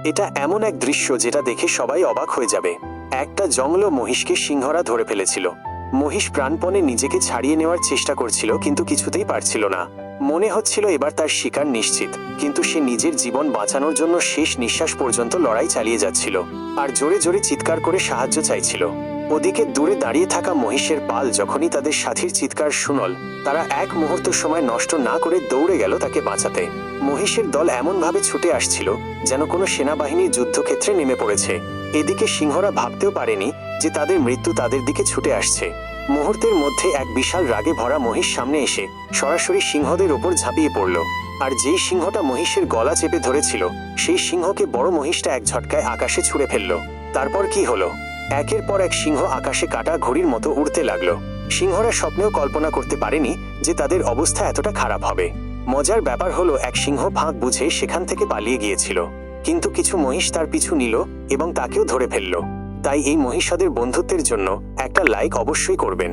এটা এমন এক দৃশ্য যেটা দেখে সবাই অবাক হয়ে যাবে। একটা জঙ্গল মহিষকে সিংহরা ধরে ফেলেছিল। মহিষ প্রাণপণে নিজেকে ছাড়িয়ে নেওয়ার চেষ্টা করছিল, কিন্তু কিছুতেই পারছিল না। মনে হচ্ছিল এবার তার শিকার নিশ্চিত, কিন্তু সে নিজের জীবন বাঁচানোর জন্য শেষ নিঃশ্বাস পর্যন্ত লড়াই চালিয়ে যাচ্ছিল আর জোরে জোরে চিৎকার করে সাহায্য চাইছিল। ওদিকে দূরে দাঁড়িয়ে থাকা মহিষের পাল যখনই তাদের সাথীর চিৎকার শুনল, তারা এক মুহূর্ত সময় নষ্ট না করে দৌড়ে গেল তাকে বাঁচাতে। মহিষের দল এমনভাবে ছুটে আসছিল যেন কোনো সেনাবাহিনীর যুদ্ধক্ষেত্রে নেমে পড়েছে। এদিকে সিংহরা ভাবতেও পারেনি যে তাদের মৃত্যু তাদের দিকে ছুটে আসছে। মুহূর্তের মধ্যে এক বিশাল রাগে ভরা মহিষ সামনে এসে সরাসরি সিংহদের ওপর ঝাঁপিয়ে পড়ল। আর যেই সিংহটা মহিষের গলা চেপে ধরেছিল, সেই সিংহকে বড় মহিষটা এক ঝটকায় আকাশে ছুঁড়ে ফেলল। তারপর কি হলো? একের পর এক সিংহ আকাশে কাটা ঘড়ির মতো উড়তে লাগলো। সিংহরা স্বপ্নেও কল্পনা করতে পারেনি যে তাদের অবস্থা এতটা খারাপ হবে। মজার ব্যাপার হলো, এক সিংহ ফাঁক বুঝে সেখান থেকে পালিয়ে গিয়েছিল, কিন্তু কিছু মহিষ তার পিছু নিল এবং তাকেও ধরে ফেলল। তাই এই মহিষাদের বন্ধুত্বের জন্য একটা লাইক অবশ্যই করবেন।